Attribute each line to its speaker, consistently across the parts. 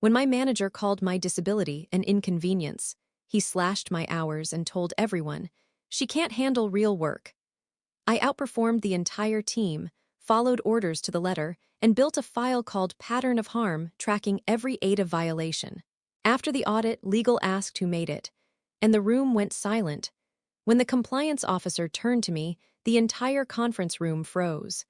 Speaker 1: When my manager called my disability an inconvenience, he slashed my hours and told everyone, "She can't handle real work." I outperformed the entire team, followed orders to the letter, and built a file called Pattern of Harm tracking every ADA violation. After the audit, legal asked who made it, and the room went silent. When the compliance officer turned to me, the entire conference room froze.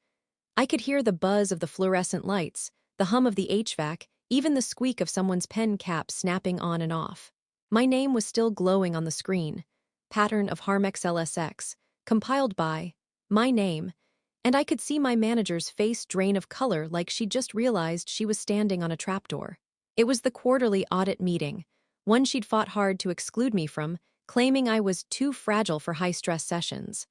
Speaker 1: I could hear the buzz of the fluorescent lights, the hum of the HVAC, even the squeak of someone's pen cap snapping on and off. My name was still glowing on the screen. Pattern of Harm XLSX, compiled by my name, and I could see my manager's face drain of color like she'd just realized she was standing on a trapdoor. It was the quarterly audit meeting, one she'd fought hard to exclude me from, claiming I was too fragile for high-stress sessions.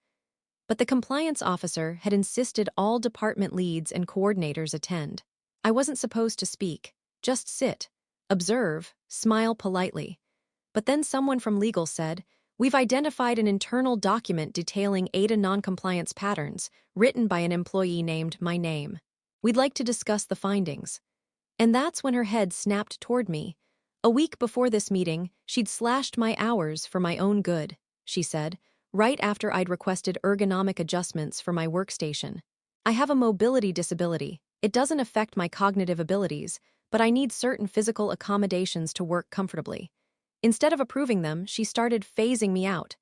Speaker 1: But the compliance officer had insisted all department leads and coordinators attend. I wasn't supposed to speak, just sit, observe, smile politely. But then someone from legal said, "We've identified an internal document detailing ADA noncompliance patterns, written by an employee named my name. We'd like to discuss the findings." And that's when her head snapped toward me. A week before this meeting, she'd slashed my hours for my own good, she said, right after I'd requested ergonomic adjustments for my workstation. "I have a mobility disability. It doesn't affect my cognitive abilities, but I need certain physical accommodations to work comfortably." Instead of approving them, she started phasing me out.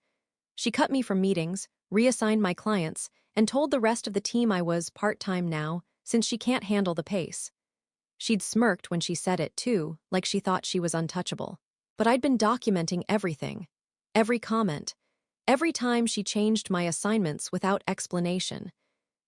Speaker 1: She cut me from meetings, reassigned my clients, and told the rest of the team I was part-time now, since she can't handle the pace. She'd smirked when she said it, too, like she thought she was untouchable. But I'd been documenting everything. Every comment. Every time she changed my assignments without explanation.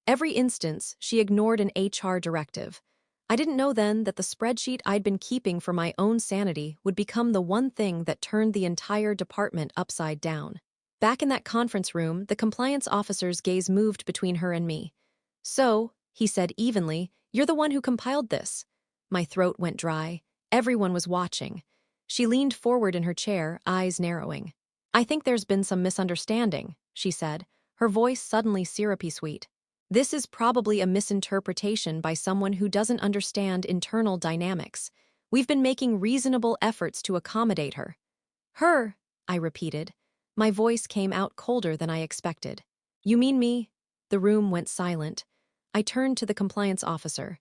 Speaker 1: Every instance she ignored an HR directive. I didn't know then that the spreadsheet I'd been keeping for my own sanity would become the one thing that turned the entire department upside down. Back in that conference room, the compliance officer's gaze moved between her and me. "So," he said evenly, "you're the one who compiled this." My throat went dry. Everyone was watching. She leaned forward in her chair, eyes narrowing. "I think there's been some misunderstanding," she said, her voice suddenly syrupy sweet. "This is probably a misinterpretation by someone who doesn't understand internal dynamics. We've been making reasonable efforts to accommodate her." "Her," I repeated. My voice came out colder than I expected. "You mean me?" The room went silent. I turned to the compliance officer.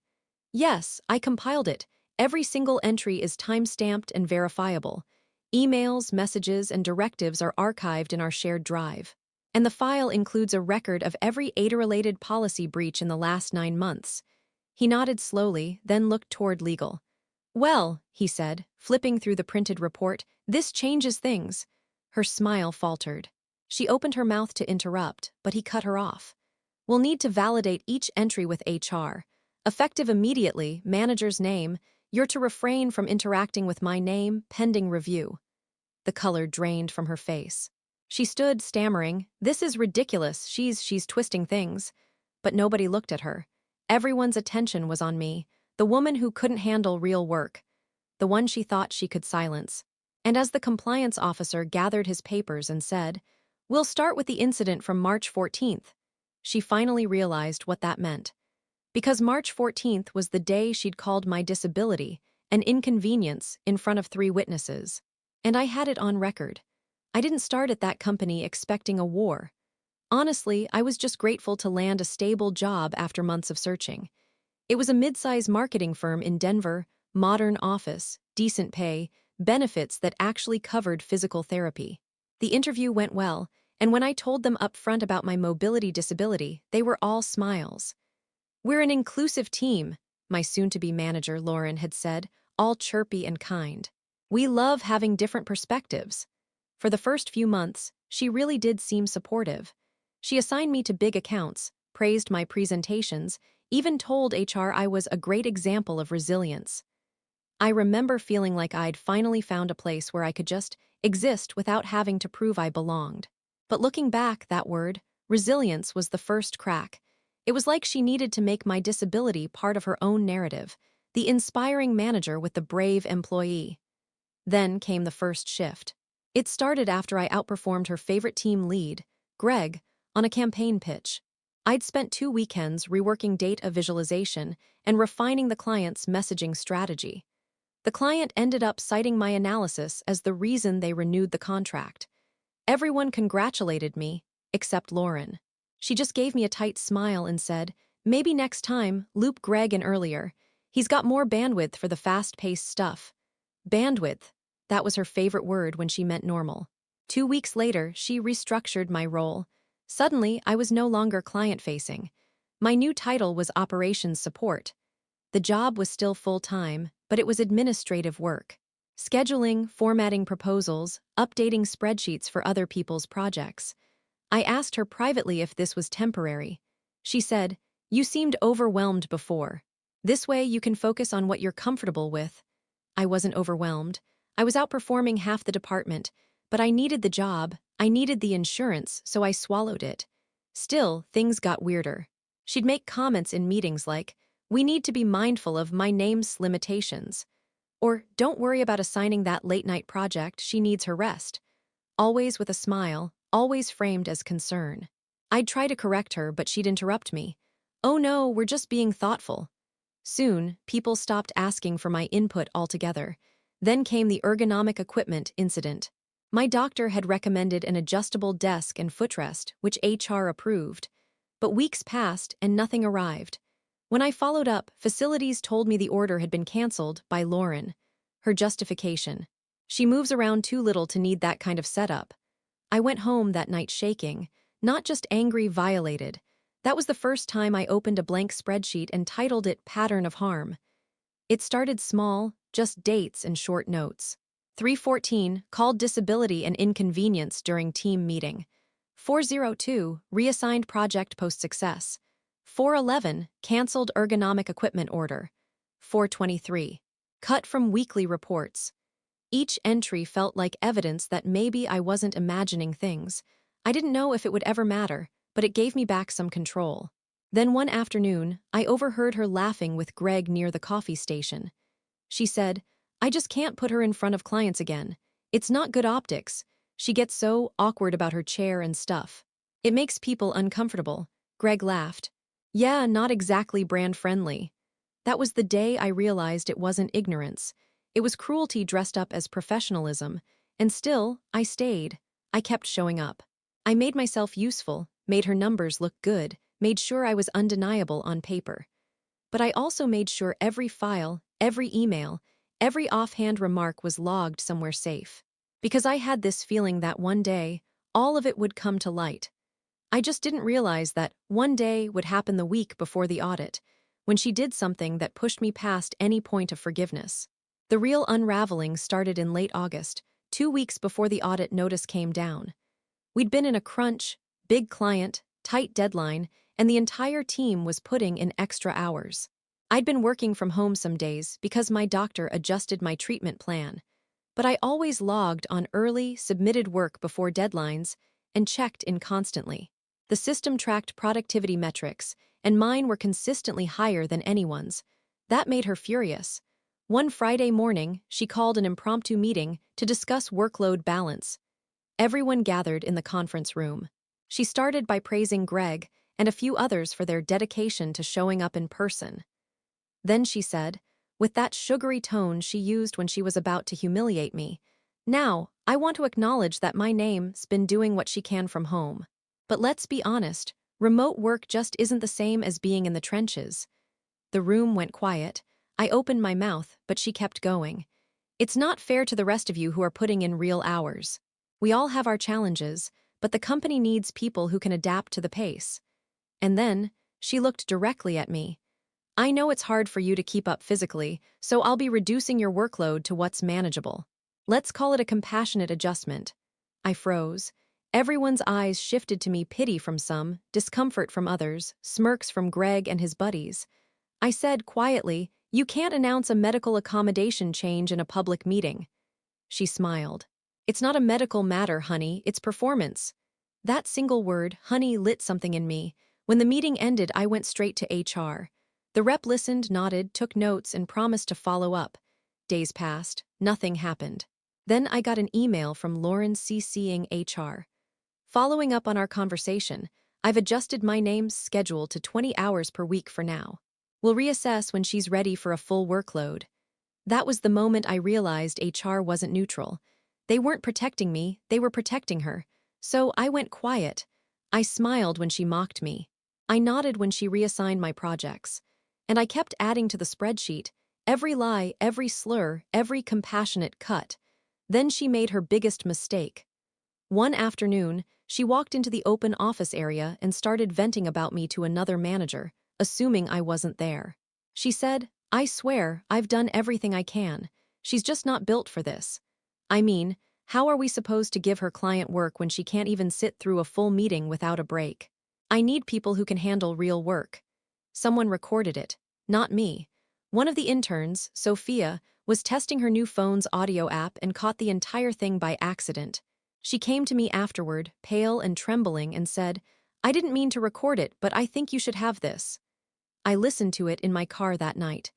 Speaker 1: "Yes, I compiled it. Every single entry is time-stamped and verifiable. Emails, messages, and directives are archived in our shared drive. And the file includes a record of every ADA-related policy breach in the last 9 months. He nodded slowly, then looked toward legal. "Well," he said, flipping through the printed report, "this changes things." Her smile faltered. She opened her mouth to interrupt, but he cut her off. "We'll need to validate each entry with HR. Effective immediately, manager's name. You're to refrain from interacting with my name, pending review." The color drained from her face. She stood, stammering, "This is ridiculous, she's twisting things." But nobody looked at her. Everyone's attention was on me, the woman who couldn't handle real work, the one she thought she could silence. And as the compliance officer gathered his papers and said, "We'll start with the incident from March 14th, she finally realized what that meant. Because March 14th was the day she'd called my disability an inconvenience in front of 3 witnesses. And I had it on record. I didn't start at that company expecting a war. Honestly, I was just grateful to land a stable job after months of searching. It was a mid-size marketing firm in Denver, modern office, decent pay, benefits that actually covered physical therapy. The interview went well, and when I told them up front about my mobility disability, they were all smiles. "We're an inclusive team," my soon-to-be manager Lauren had said, all chirpy and kind. "We love having different perspectives." For the first few months, she really did seem supportive. She assigned me to big accounts, praised my presentations, even told HR I was a great example of resilience. I remember feeling like I'd finally found a place where I could just exist without having to prove I belonged. But looking back, that word, resilience, was the first crack. It was like she needed to make my disability part of her own narrative, the inspiring manager with the brave employee. Then came the first shift. It started after I outperformed her favorite team lead, Greg, on a campaign pitch. I'd spent 2 weekends reworking data visualization and refining the client's messaging strategy. The client ended up citing my analysis as the reason they renewed the contract. Everyone congratulated me, except Lauren. She just gave me a tight smile and said, "Maybe next time, loop Greg in earlier. He's got more bandwidth for the fast-paced stuff." Bandwidth. That was her favorite word when she meant normal. 2 weeks later, she restructured my role. Suddenly, I was no longer client-facing. My new title was operations support. The job was still full-time, but it was administrative work. Scheduling, formatting proposals, updating spreadsheets for other people's projects. I asked her privately if this was temporary. She said, "You seemed overwhelmed before. This way you can focus on what you're comfortable with." I wasn't overwhelmed. I was outperforming half the department, but I needed the job, I needed the insurance, so I swallowed it. Still, things got weirder. She'd make comments in meetings like, "We need to be mindful of my name's limitations." Or, "Don't worry about assigning that late-night project, she needs her rest." Always with a smile, always framed as concern. I'd try to correct her, but she'd interrupt me. "Oh no, we're just being thoughtful." Soon, people stopped asking for my input altogether. Then came the ergonomic equipment incident. My doctor had recommended an adjustable desk and footrest, which HR approved. But weeks passed and nothing arrived. When I followed up, facilities told me the order had been canceled by Lauren. Her justification: "She moves around too little to need that kind of setup." I went home that night shaking, not just angry, violated. That was the first time I opened a blank spreadsheet and titled it Pattern of Harm. It started small, just dates and short notes. 314, called disability and inconvenience during team meeting. 402, reassigned project post-success. 411, canceled ergonomic equipment order. 423, cut from weekly reports. Each entry felt like evidence that maybe I wasn't imagining things. I didn't know if it would ever matter, but it gave me back some control. Then one afternoon, I overheard her laughing with Greg near the coffee station. She said, "I just can't put her in front of clients again. It's not good optics. She gets so awkward about her chair and stuff. It makes people uncomfortable." Greg laughed. "Yeah, not exactly brand-friendly." That was the day I realized it wasn't ignorance. It was cruelty dressed up as professionalism. And still, I stayed. I kept showing up. I made myself useful, made her numbers look good, made sure I was undeniable on paper. But I also made sure every file, every email, every offhand remark was logged somewhere safe. Because I had this feeling that one day, all of it would come to light. I just didn't realize that one day would happen the week before the audit, when she did something that pushed me past any point of forgiveness. The real unraveling started in late August, 2 weeks before the audit notice came down. We'd been in a crunch, big client, tight deadline, and the entire team was putting in extra hours. I'd been working from home some days because my doctor adjusted my treatment plan. But I always logged on early, submitted work before deadlines, and checked in constantly. The system tracked productivity metrics, and mine were consistently higher than anyone's. That made her furious. One Friday morning, she called an impromptu meeting to discuss workload balance. Everyone gathered in the conference room. She started by praising Greg and a few others for their dedication to showing up in person. Then she said, with that sugary tone she used when she was about to humiliate me, "Now, I want to acknowledge that my name's been doing what she can from home. But let's be honest, remote work just isn't the same as being in the trenches." The room went quiet. I opened my mouth, but she kept going. "It's not fair to the rest of you who are putting in real hours. We all have our challenges, but the company needs people who can adapt to the pace." And then, she looked directly at me. "I know it's hard for you to keep up physically, so I'll be reducing your workload to what's manageable. Let's call it a compassionate adjustment." I froze. Everyone's eyes shifted to me, pity from some, discomfort from others, smirks from Greg and his buddies. I said quietly, "You can't announce a medical accommodation change in a public meeting." She smiled. "It's not a medical matter, honey, it's performance." That single word, honey, lit something in me. When the meeting ended, I went straight to HR. The rep listened, nodded, took notes, and promised to follow up. Days passed. Nothing happened. Then I got an email from Lauren CCing HR. "Following up on our conversation, I've adjusted my name's schedule to 20 hours per week for now. We'll reassess when she's ready for a full workload." That was the moment I realized HR wasn't neutral. They weren't protecting me, they were protecting her. So I went quiet. I smiled when she mocked me. I nodded when she reassigned my projects. And I kept adding to the spreadsheet, every lie, every slur, every compassionate cut. Then she made her biggest mistake. One afternoon, she walked into the open office area and started venting about me to another manager, assuming I wasn't there. She said, "I swear, I've done everything I can. She's just not built for this." I mean, how are we supposed to give her client work when she can't even sit through a full meeting without a break? I need people who can handle real work. Someone recorded it, not me. One of the interns, Sophia, was testing her new phone's audio app and caught the entire thing by accident. She came to me afterward, pale and trembling, and said, "I didn't mean to record it, but I think you should have this." I listened to it in my car that night.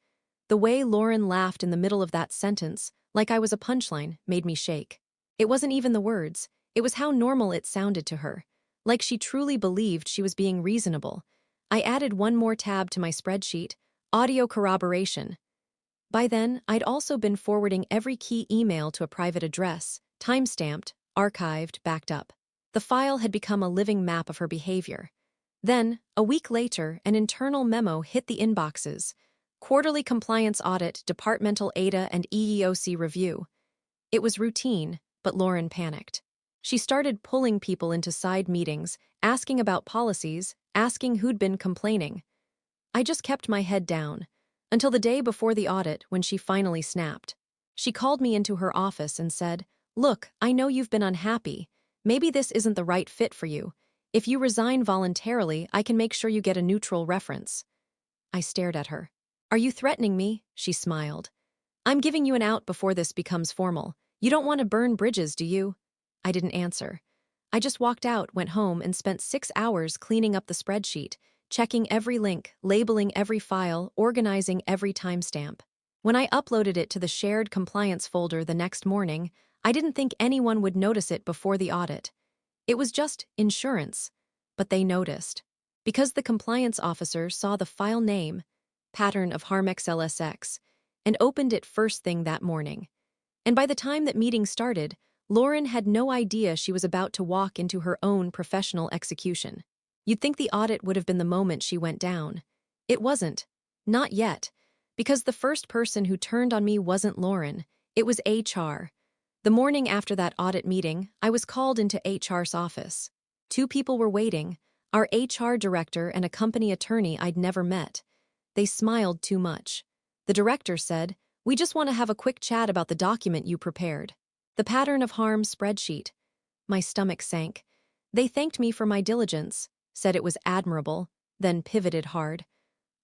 Speaker 1: The way Lauren laughed in the middle of that sentence, like I was a punchline, made me shake. It wasn't even the words, it was how normal it sounded to her. Like she truly believed she was being reasonable. I added one more tab to my spreadsheet, audio corroboration. By then, I'd also been forwarding every key email to a private address, time-stamped, archived, backed up. The file had become a living map of her behavior. Then, a week later, an internal memo hit the inboxes. Quarterly compliance audit, departmental ADA and EEOC review. It was routine, but Lauren panicked. She started pulling people into side meetings, asking about policies, asking who'd been complaining. I just kept my head down, until the day before the audit when she finally snapped. She called me into her office and said, "Look, I know you've been unhappy. Maybe this isn't the right fit for you. If you resign voluntarily, I can make sure you get a neutral reference." I stared at her. "Are you threatening me?" She smiled. "I'm giving you an out before this becomes formal. You don't want to burn bridges, do you?" I didn't answer. I just walked out, went home, and spent 6 hours cleaning up the spreadsheet, checking every link, labeling every file, organizing every timestamp. When I uploaded it to the shared compliance folder the next morning, I didn't think anyone would notice it before the audit. It was just insurance. But they noticed. Because the compliance officer saw the file name, pattern of harm XLSX, and opened it first thing that morning. And by the time that meeting started, Lauren had no idea she was about to walk into her own professional execution. You'd think the audit would have been the moment she went down. It wasn't. Not yet. Because the first person who turned on me wasn't Lauren. It was HR. The morning after that audit meeting, I was called into HR's office. 2 people were waiting, our HR director and a company attorney I'd never met. They smiled too much. The director said, "We just want to have a quick chat about the document you prepared. The pattern of harm spreadsheet." My stomach sank. They thanked me for my diligence, said it was admirable, then pivoted hard.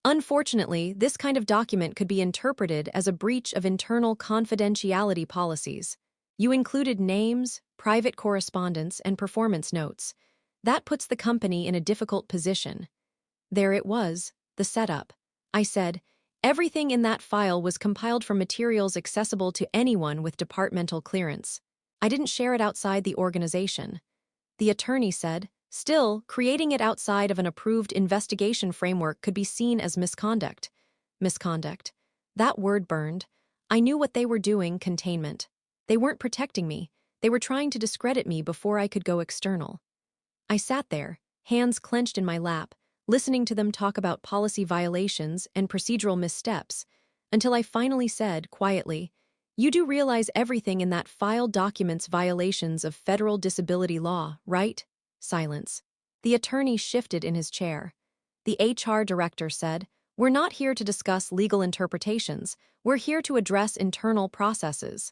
Speaker 1: "Unfortunately, this kind of document could be interpreted as a breach of internal confidentiality policies. You included names, private correspondence, and performance notes. That puts the company in a difficult position." There it was, the setup. I said, "Everything in that file was compiled from materials accessible to anyone with departmental clearance. I didn't share it outside the organization." The attorney said, "Still, creating it outside of an approved investigation framework could be seen as misconduct." Misconduct. That word burned. I knew what they were doing, containment. They weren't protecting me. They were trying to discredit me before I could go external. I sat there, hands clenched in my lap, listening to them talk about policy violations and procedural missteps, until I finally said, quietly, "You do realize everything in that file documents violations of federal disability law, right?" Silence. The attorney shifted in his chair. The HR director said, "We're not here to discuss legal interpretations. We're here to address internal processes."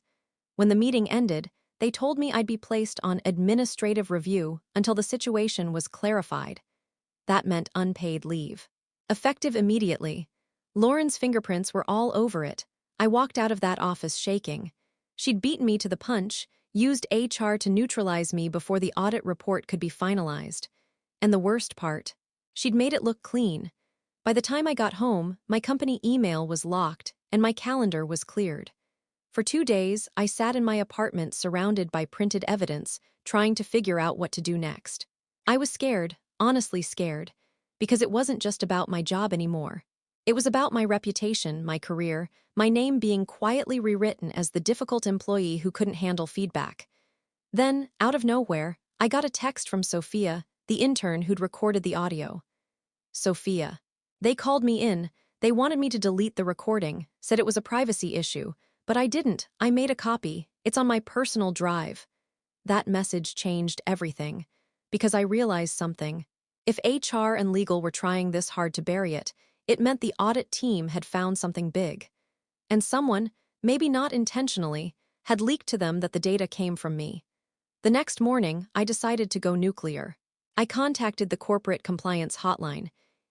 Speaker 1: When the meeting ended, they told me I'd be placed on administrative review until the situation was clarified. That meant unpaid leave. Effective immediately. Lauren's fingerprints were all over it. I walked out of that office shaking. She'd beaten me to the punch, used HR to neutralize me before the audit report could be finalized. And the worst part, she'd made it look clean. By the time I got home, my company email was locked and my calendar was cleared. For 2 days, I sat in my apartment surrounded by printed evidence, trying to figure out what to do next. I was scared, honestly scared, because it wasn't just about my job anymore. It was about my reputation, my career, my name being quietly rewritten as the difficult employee who couldn't handle feedback. Then, out of nowhere, I got a text from Sophia, the intern who'd recorded the audio. Sophia. They called me in. They wanted me to delete the recording, said it was a privacy issue, but I didn't. I made a copy. It's on my personal drive. That message changed everything, because I realized something. If HR and legal were trying this hard to bury it, it meant the audit team had found something big. And someone, maybe not intentionally, had leaked to them that the data came from me. The next morning, I decided to go nuclear. I contacted the corporate compliance hotline.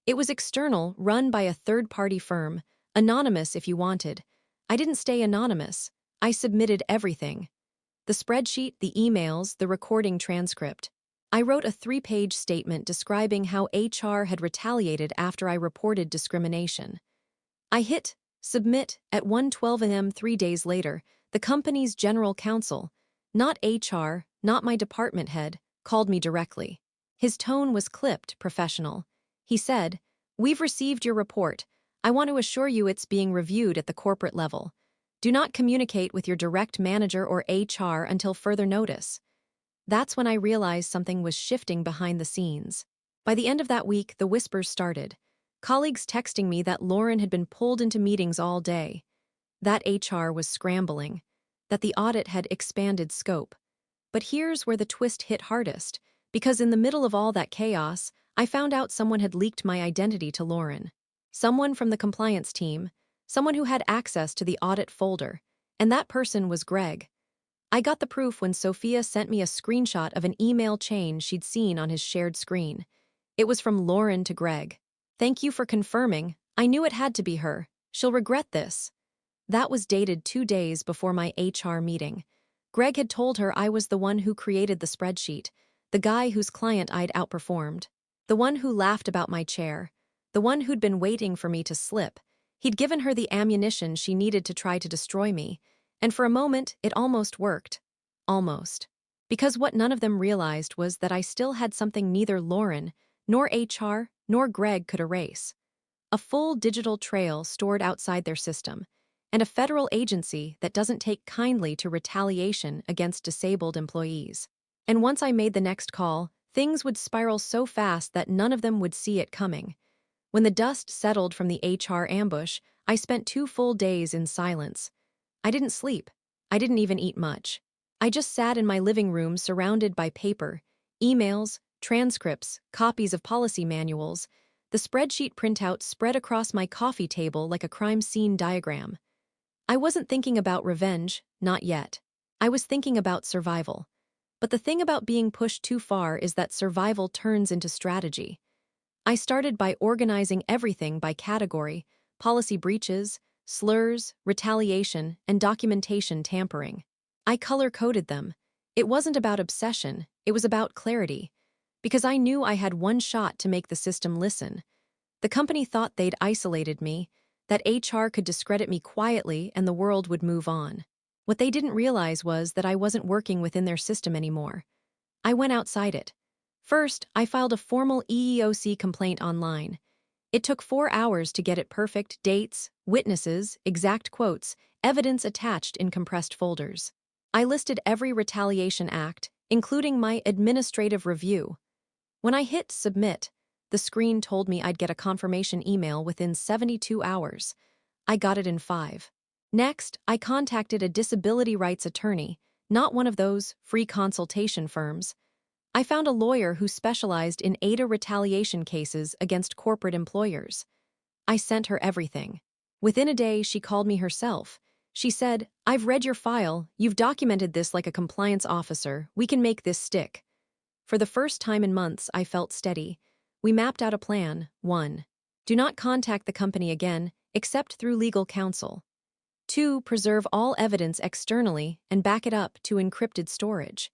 Speaker 1: It was external, run by a third-party firm, anonymous if you wanted. I didn't stay anonymous. I submitted everything. The spreadsheet, the emails, the recording transcript. I wrote a 3-page statement describing how HR had retaliated after I reported discrimination. I hit submit at 1:12 a.m. 3 days later. The company's general counsel, not HR, not my department head, called me directly. His tone was clipped, professional. He said, "We've received your report. I want to assure you it's being reviewed at the corporate level. Do not communicate with your direct manager or HR until further notice." That's when I realized something was shifting behind the scenes. By the end of that week, the whispers started. Colleagues texting me that Lauren had been pulled into meetings all day, that HR was scrambling, that the audit had expanded scope. But here's where the twist hit hardest, because in the middle of all that chaos, I found out someone had leaked my identity to Lauren. Someone from the compliance team, someone who had access to the audit folder, and that person was Greg. I got the proof when Sophia sent me a screenshot of an email chain she'd seen on his shared screen. It was from Lauren to Greg. "Thank you for confirming. I knew it had to be her. She'll regret this." That was dated 2 days before my HR meeting. Greg had told her I was the one who created the spreadsheet, the guy whose client I'd outperformed, the one who laughed about my chair, the one who'd been waiting for me to slip. He'd given her the ammunition she needed to try to destroy me, and for a moment it almost worked. Almost. Because what none of them realized was that I still had something neither Lauren, nor HR, nor Greg could erase. A full digital trail stored outside their system, and a federal agency that doesn't take kindly to retaliation against disabled employees. And once I made the next call, things would spiral so fast that none of them would see it coming. When the dust settled from the HR ambush, I spent 2 full days in silence. I didn't sleep. I didn't even eat much. I just sat in my living room surrounded by paper, emails, transcripts, copies of policy manuals. The spreadsheet printout spread across my coffee table like a crime scene diagram. I wasn't thinking about revenge, not yet. I was thinking about survival. But the thing about being pushed too far is that survival turns into strategy. I started by organizing everything by category: policy breaches, slurs, retaliation, and documentation tampering. I color-coded them. It wasn't about obsession, it was about clarity. Because I knew I had one shot to make the system listen. The company thought they'd isolated me, that HR could discredit me quietly and the world would move on. What they didn't realize was that I wasn't working within their system anymore. I went outside it. First, I filed a formal EEOC complaint online. It took 4 hours to get it perfect: dates, witnesses, exact quotes, evidence attached in compressed folders. I listed every retaliation act, including my administrative review. When I hit submit, the screen told me I'd get a confirmation email within 72 hours. I got it in 5. Next, I contacted a disability rights attorney, not one of those free consultation firms. I found a lawyer who specialized in ADA retaliation cases against corporate employers. I sent her everything. Within a day, she called me herself. She said, "I've read your file. You've documented this like a compliance officer. We can make this stick." For the first time in months, I felt steady. We mapped out a plan. 1. Do not contact the company again, except through legal counsel. 2. Preserve all evidence externally and back it up to encrypted storage.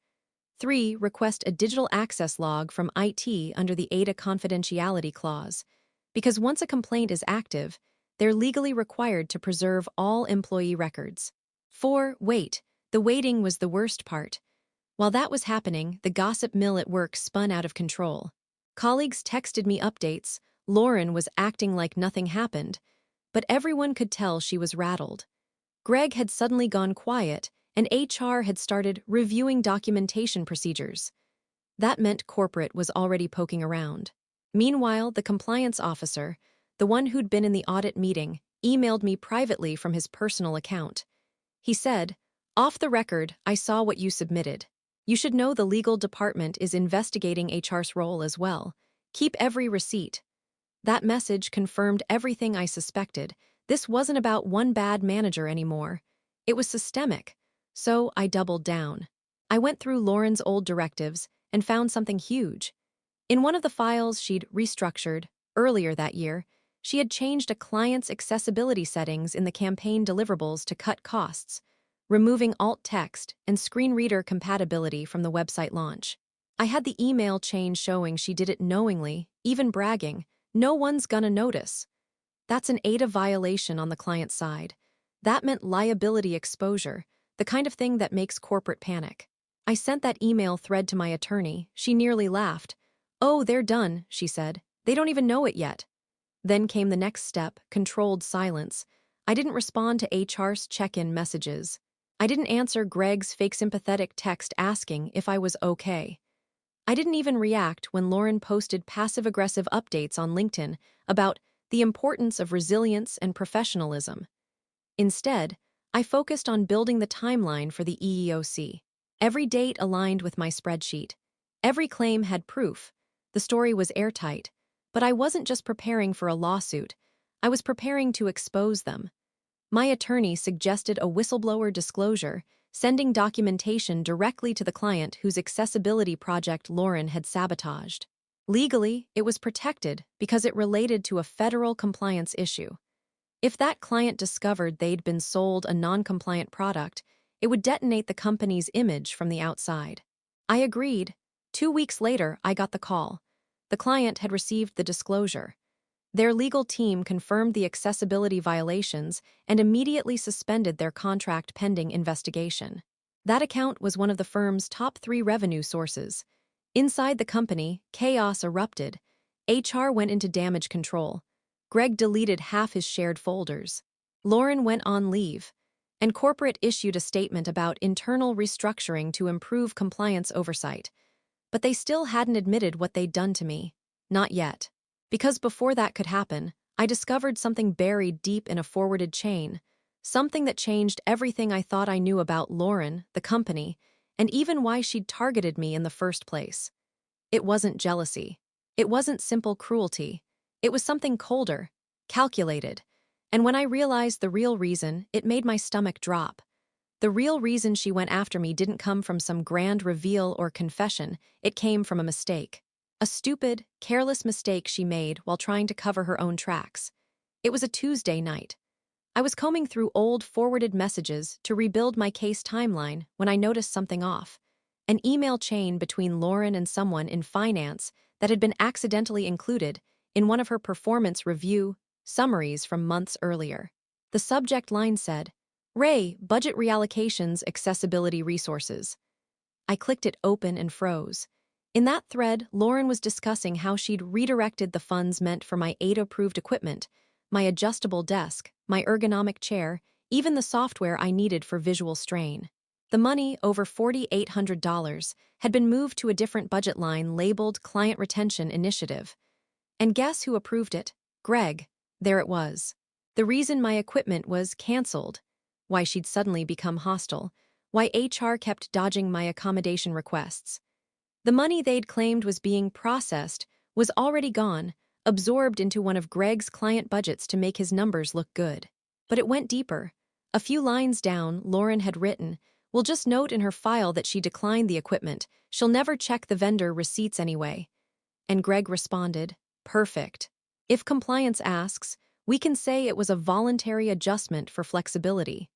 Speaker 1: 3. Request a digital access log from IT under the ADA confidentiality clause. Because once a complaint is active, they're legally required to preserve all employee records. 4. Wait. The waiting was the worst part. While that was happening, the gossip mill at work spun out of control. Colleagues texted me updates. Lauren was acting like nothing happened. but everyone could tell she was rattled. Greg had suddenly gone quiet, and HR had started reviewing documentation procedures. That meant corporate was already poking around. Meanwhile, the compliance officer, the one who'd been in the audit meeting, emailed me privately from his personal account. He said, "Off the record, I saw what you submitted. You should know the legal department is investigating HR's role as well. Keep every receipt." That message confirmed everything I suspected. This wasn't about one bad manager anymore. It was systemic. So I doubled down. I went through Lauren's old directives and found something huge. In one of the files she'd restructured, earlier that year, she had changed a client's accessibility settings in the campaign deliverables to cut costs, removing alt text and screen reader compatibility from the website launch. I had the email chain showing she did it knowingly, even bragging, "No one's gonna notice." That's an ADA violation on the client side. That meant liability exposure, the kind of thing that makes corporate panic. I sent that email thread to my attorney. She nearly laughed. "Oh, they're done," she said. "They don't even know it yet." Then came the next step, controlled silence. I didn't respond to HR's check-in messages. I didn't answer Greg's fake sympathetic text asking if I was okay. I didn't even react when Lauren posted passive-aggressive updates on LinkedIn about the importance of resilience and professionalism. Instead, I focused on building the timeline for the EEOC. Every date aligned with my spreadsheet. Every claim had proof. The story was airtight. But I wasn't just preparing for a lawsuit. I was preparing to expose them. My attorney suggested a whistleblower disclosure, sending documentation directly to the client whose accessibility project Lauren had sabotaged. Legally, it was protected because it related to a federal compliance issue. If that client discovered they'd been sold a non-compliant product, it would detonate the company's image from the outside. I agreed. 2 weeks later, I got the call. The client had received the disclosure. Their legal team confirmed the accessibility violations and immediately suspended their contract pending investigation. That account was one of the firm's top 3 revenue sources. Inside the company, chaos erupted. HR went into damage control. Greg deleted half his shared folders. Lauren went on leave. And corporate issued a statement about internal restructuring to improve compliance oversight. But they still hadn't admitted what they'd done to me. Not yet. Because before that could happen, I discovered something buried deep in a forwarded chain. Something that changed everything I thought I knew about Lauren, the company, and even why she'd targeted me in the first place. It wasn't jealousy. It wasn't simple cruelty. It was something colder, calculated. And when I realized the real reason, it made my stomach drop. The real reason she went after me didn't come from some grand reveal or confession, it came from a mistake. A stupid, careless mistake she made while trying to cover her own tracks. It was a Tuesday night. I was combing through old forwarded messages to rebuild my case timeline when I noticed something off. An email chain between Lauren and someone in finance that had been accidentally included in one of her performance review summaries from months earlier. The subject line said, "Ray, budget reallocations, accessibility resources." I clicked it open and froze. In that thread, Lauren was discussing how she'd redirected the funds meant for my AID-approved equipment, my adjustable desk, my ergonomic chair, even the software I needed for visual strain. The money, over $4,800, had been moved to a different budget line labeled Client Retention Initiative. And guess who approved it? Greg. There it was. The reason my equipment was canceled, why she'd suddenly become hostile, why HR kept dodging my accommodation requests. The money they'd claimed was being processed was already gone, absorbed into one of Greg's client budgets to make his numbers look good. But it went deeper. A few lines down, Lauren had written, "We'll just note in her file that she declined the equipment. She'll never check the vendor receipts anyway." And Greg responded, "Perfect. If compliance asks, we can say it was a voluntary adjustment for flexibility."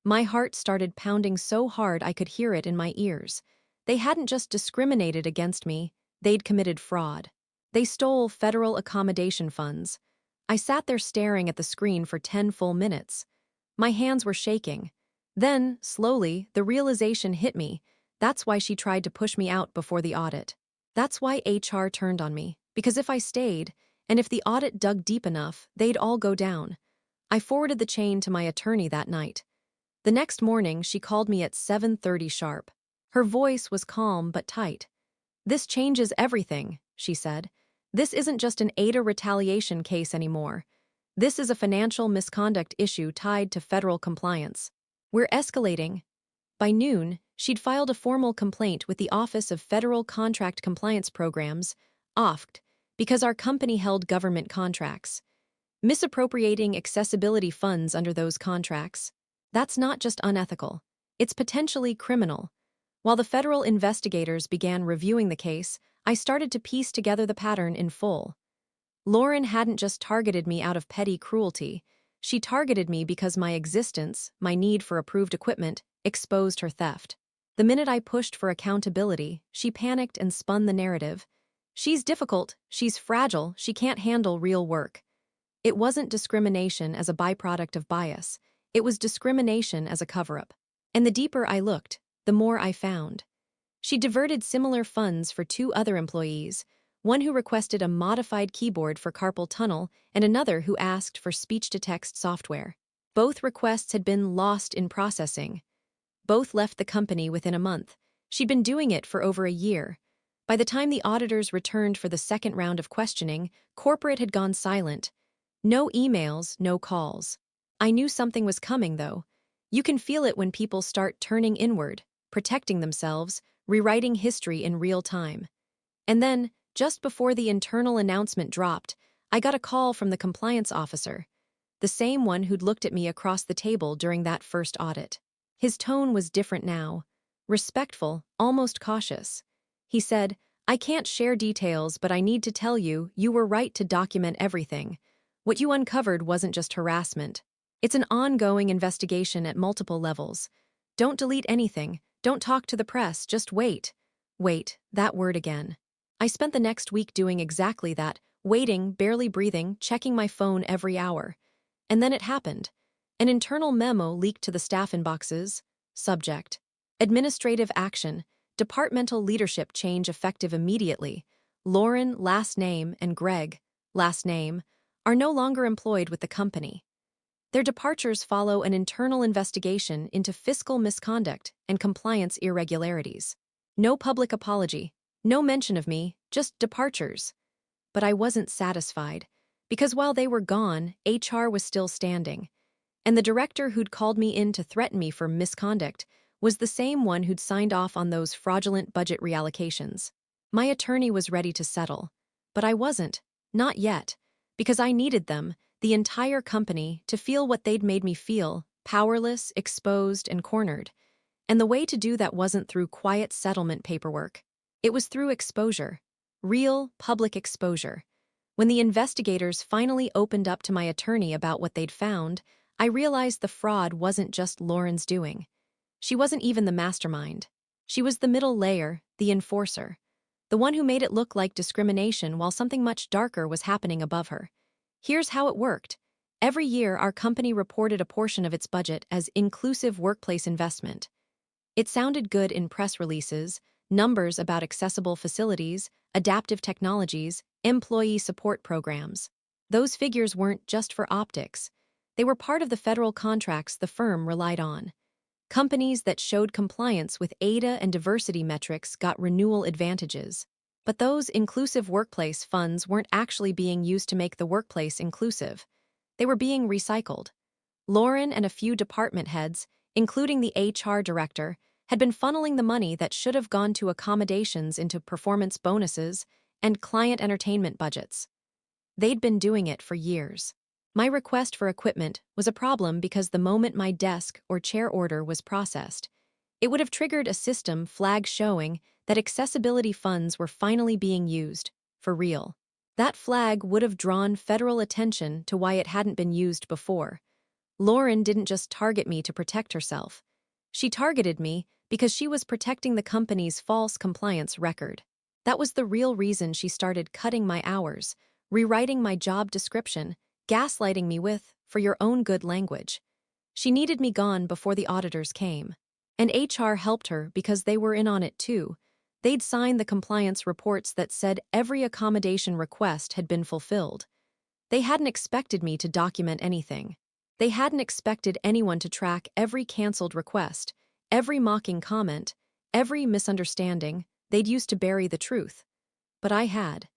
Speaker 1: My heart started pounding so hard I could hear it in my ears. They hadn't just discriminated against me, they'd committed fraud. They stole federal accommodation funds. I sat there staring at the screen for 10 full minutes. My hands were shaking. Then, slowly, the realization hit me. That's why she tried to push me out before the audit. That's why HR turned on me. Because if I stayed, and if the audit dug deep enough, they'd all go down. I forwarded the chain to my attorney that night. The next morning, she called me at 7:30 sharp. Her voice was calm but tight. "This changes everything," she said. "This isn't just an ADA retaliation case anymore. This is a financial misconduct issue tied to federal compliance. We're escalating." By noon, she'd filed a formal complaint with the Office of Federal Contract Compliance Programs, OFCD, because our company held government contracts. Misappropriating accessibility funds under those contracts. That's not just unethical. It's potentially criminal. While the federal investigators began reviewing the case, I started to piece together the pattern in full. Lauren hadn't just targeted me out of petty cruelty. She targeted me because my existence, my need for approved equipment, exposed her theft. The minute I pushed for accountability, she panicked and spun the narrative. "She's difficult, she's fragile, she can't handle real work." It wasn't discrimination as a byproduct of bias. It was discrimination as a cover-up. And the deeper I looked, the more I found. She diverted similar funds for two other employees, one who requested a modified keyboard for carpal tunnel and another who asked for speech-to-text software. Both requests had been lost in processing. Both left the company within a month. She'd been doing it for over a year. By the time the auditors returned for the second round of questioning, corporate had gone silent. No emails, no calls. I knew something was coming, though. You can feel it when people start turning inward, protecting themselves, rewriting history in real time. And then, just before the internal announcement dropped, I got a call from the compliance officer, the same one who'd looked at me across the table during that first audit. His tone was different now, respectful, almost cautious. He said, "I can't share details, but I need to tell you, you were right to document everything. What you uncovered wasn't just harassment. It's an ongoing investigation at multiple levels. Don't delete anything, don't talk to the press, just wait." Wait, that word again. I spent the next week doing exactly that, waiting, barely breathing, checking my phone every hour. And then it happened. An internal memo leaked to the staff inboxes. Subject: Administrative action. Departmental leadership change effective immediately. Lauren, last name, and Greg, last name, are no longer employed with the company. Their departures follow an internal investigation into fiscal misconduct and compliance irregularities. No public apology, no mention of me, just departures. But I wasn't satisfied, because while they were gone, HR was still standing. And the director who'd called me in to threaten me for misconduct was the same one who'd signed off on those fraudulent budget reallocations. My attorney was ready to settle, but I wasn't, not yet, because I needed them, the entire company, to feel what they'd made me feel, powerless, exposed, and cornered. And the way to do that wasn't through quiet settlement paperwork. It was through exposure. Real, public exposure. When the investigators finally opened up to my attorney about what they'd found, I realized the fraud wasn't just Lauren's doing. She wasn't even the mastermind. She was the middle layer, the enforcer. The one who made it look like discrimination while something much darker was happening above her. Here's how it worked. Every year, our company reported a portion of its budget as inclusive workplace investment. It sounded good in press releases, numbers about accessible facilities, adaptive technologies, employee support programs. Those figures weren't just for optics. They were part of the federal contracts the firm relied on. Companies that showed compliance with ADA and diversity metrics got renewal advantages. But those inclusive workplace funds weren't actually being used to make the workplace inclusive. They were being recycled. Lauren and a few department heads, including the HR director, had been funneling the money that should have gone to accommodations into performance bonuses and client entertainment budgets. They'd been doing it for years. My request for equipment was a problem because the moment my desk or chair order was processed, it would have triggered a system flag showing that accessibility funds were finally being used, for real. That flag would have drawn federal attention to why it hadn't been used before. Lauren didn't just target me to protect herself. She targeted me because she was protecting the company's false compliance record. That was the real reason she started cutting my hours, rewriting my job description, gaslighting me with, "for your own good" language. She needed me gone before the auditors came. And HR helped her because they were in on it too. They'd signed the compliance reports that said every accommodation request had been fulfilled. They hadn't expected me to document anything. They hadn't expected anyone to track every canceled request, every mocking comment, every misunderstanding they'd used to bury the truth. But I had.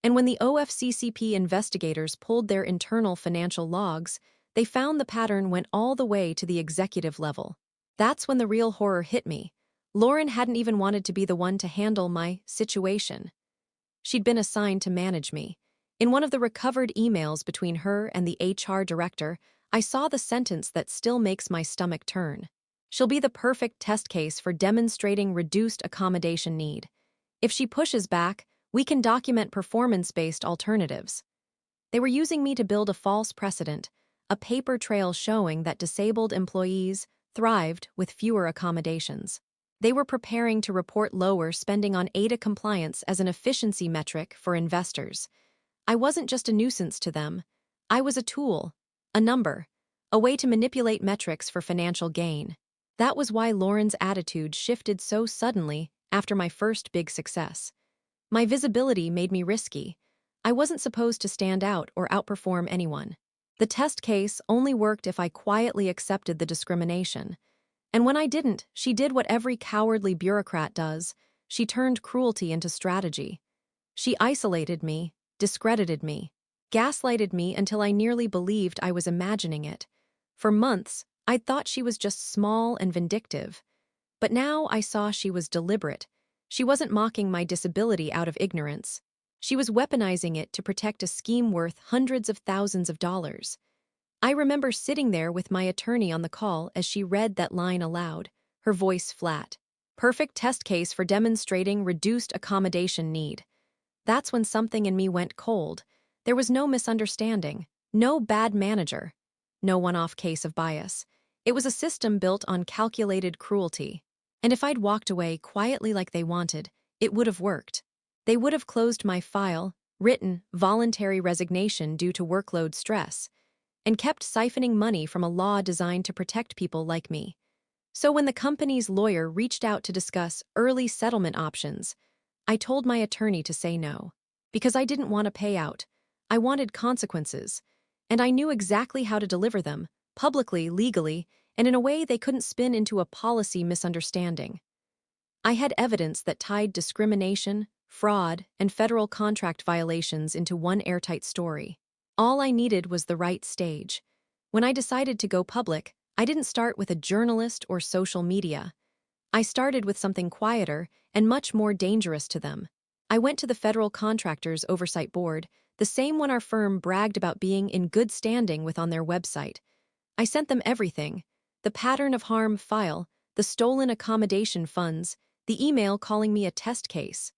Speaker 1: And when the OFCCP investigators pulled their internal financial logs, they found the pattern went all the way to the executive level. That's when the real horror hit me. Lauren hadn't even wanted to be the one to handle my situation. She'd been assigned to manage me. In one of the recovered emails between her and the HR director, I saw the sentence that still makes my stomach turn. She'll be the perfect test case for demonstrating reduced accommodation need. If she pushes back, we can document performance-based alternatives. They were using me to build a false precedent, a paper trail showing that disabled employees thrived with fewer accommodations. They were preparing to report lower spending on ADA compliance as an efficiency metric for investors. I wasn't just a nuisance to them. I was a tool, a number, a way to manipulate metrics for financial gain. That was why Lauren's attitude shifted so suddenly after my first big success. My visibility made me risky. I wasn't supposed to stand out or outperform anyone. The test case only worked if I quietly accepted the discrimination. And when I didn't, she did what every cowardly bureaucrat does. She turned cruelty into strategy. She isolated me, discredited me, gaslighted me until I nearly believed I was imagining it. For months, I'd thought she was just small and vindictive. But now I saw she was deliberate. She wasn't mocking my disability out of ignorance. She was weaponizing it to protect a scheme worth hundreds of thousands of dollars. I remember sitting there with my attorney on the call as she read that line aloud, her voice flat. Perfect test case for demonstrating reduced accommodation need. That's when something in me went cold. There was no misunderstanding, no bad manager, no one-off case of bias. It was a system built on calculated cruelty. And if I'd walked away quietly like they wanted, it would have worked. They would have closed my file, written voluntary resignation due to workload stress, and kept siphoning money from a law designed to protect people like me. So when the company's lawyer reached out to discuss early settlement options, I told my attorney to say no. Because I didn't want a payout. I wanted consequences. And I knew exactly how to deliver them, publicly, legally, and in a way they couldn't spin into a policy misunderstanding. I had evidence that tied discrimination, fraud, and federal contract violations into one airtight story. All I needed was the right stage. When I decided to go public, I didn't start with a journalist or social media. I started with something quieter and much more dangerous to them. I went to the Federal Contractors Oversight Board, the same one our firm bragged about being in good standing with on their website. I sent them everything: the pattern of harm file, the stolen accommodation funds, the email calling me a test case.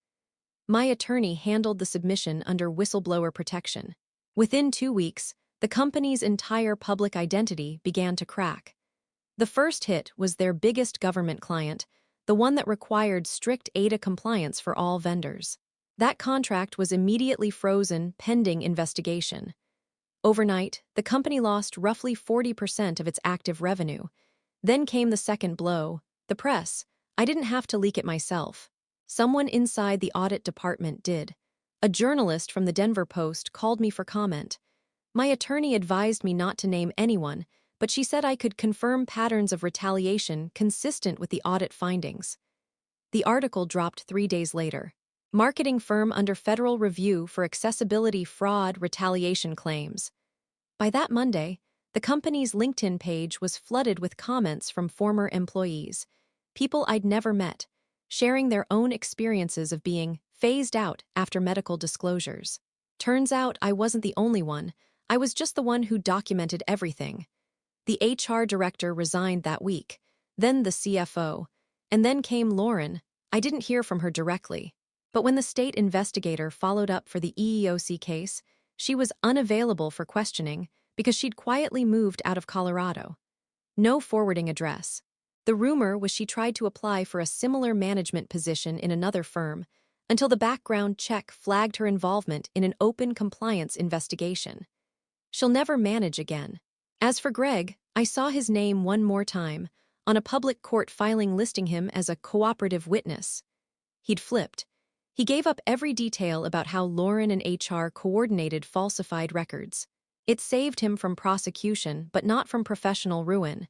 Speaker 1: My attorney handled the submission under whistleblower protection. Within 2 weeks, the company's entire public identity began to crack. The first hit was their biggest government client, the one that required strict ADA compliance for all vendors. That contract was immediately frozen pending investigation. Overnight, the company lost roughly 40% of its active revenue. Then came the second blow, the press. I didn't have to leak it myself. Someone inside the audit department did. A journalist from the Denver Post called me for comment. My attorney advised me not to name anyone, but she said I could confirm patterns of retaliation consistent with the audit findings. The article dropped 3 days later. Marketing firm under federal review for accessibility fraud retaliation claims. By that Monday, the company's LinkedIn page was flooded with comments from former employees, people I'd never met, sharing their own experiences of being phased out after medical disclosures. Turns out I wasn't the only one. I was just the one who documented everything. The HR director resigned that week, then the CFO, and then came Lauren. I didn't hear from her directly. But when the state investigator followed up for the EEOC case, she was unavailable for questioning because she'd quietly moved out of Colorado. No forwarding address. The rumor was she tried to apply for a similar management position in another firm until the background check flagged her involvement in an open compliance investigation. She'll never manage again. As for Greg, I saw his name one more time on a public court filing listing him as a cooperative witness. He'd flipped. He gave up every detail about how Lauren and HR coordinated falsified records. It saved him from prosecution, but not from professional ruin.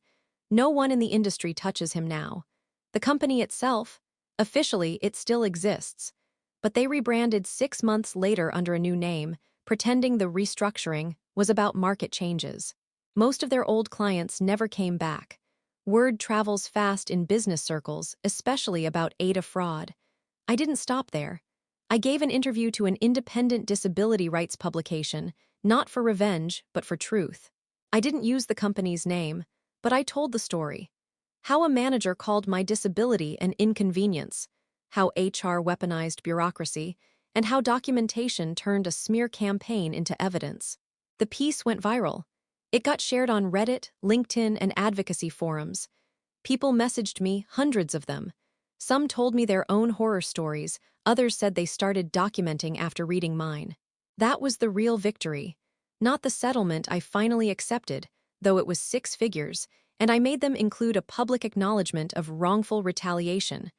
Speaker 1: No one in the industry touches him now. The company itself, officially, it still exists. But they rebranded 6 months later under a new name, pretending the restructuring was about market changes. Most of their old clients never came back. Word travels fast in business circles, especially about Ada fraud. I didn't stop there. I gave an interview to an independent disability rights publication, not for revenge, but for truth. I didn't use the company's name, but I told the story. How a manager called my disability an inconvenience, how HR weaponized bureaucracy, and how documentation turned a smear campaign into evidence. The piece went viral. It got shared on Reddit, LinkedIn, and advocacy forums. People messaged me, hundreds of them. Some told me their own horror stories, others said they started documenting after reading mine. That was the real victory. Not the settlement I finally accepted, though it was 6 figures, and I made them include a public acknowledgement of wrongful retaliation.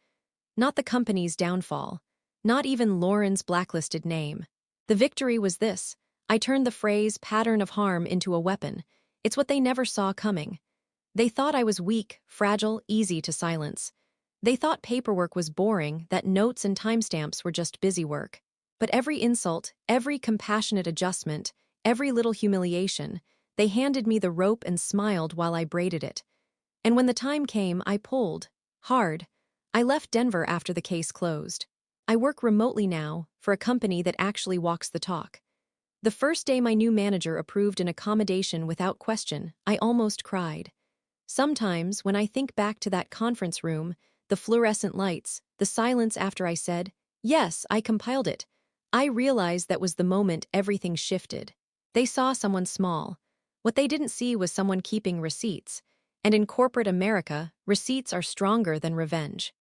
Speaker 1: Not the company's downfall. Not even Lauren's blacklisted name. The victory was this. I turned the phrase pattern of harm into a weapon. It's what they never saw coming. They thought I was weak, fragile, easy to silence. They thought paperwork was boring, that notes and timestamps were just busy work. But every insult, every compassionate adjustment, every little humiliation, they handed me the rope and smiled while I braided it. And when the time came, I pulled. Hard. I left Denver after the case closed. I work remotely now, for a company that actually walks the talk. The first day my new manager approved an accommodation without question, I almost cried. Sometimes, when I think back to that conference room, the fluorescent lights, the silence after I said, "Yes, I compiled it," I realized that was the moment everything shifted. They saw someone small. What they didn't see was someone keeping receipts. And in corporate America, receipts are stronger than revenge.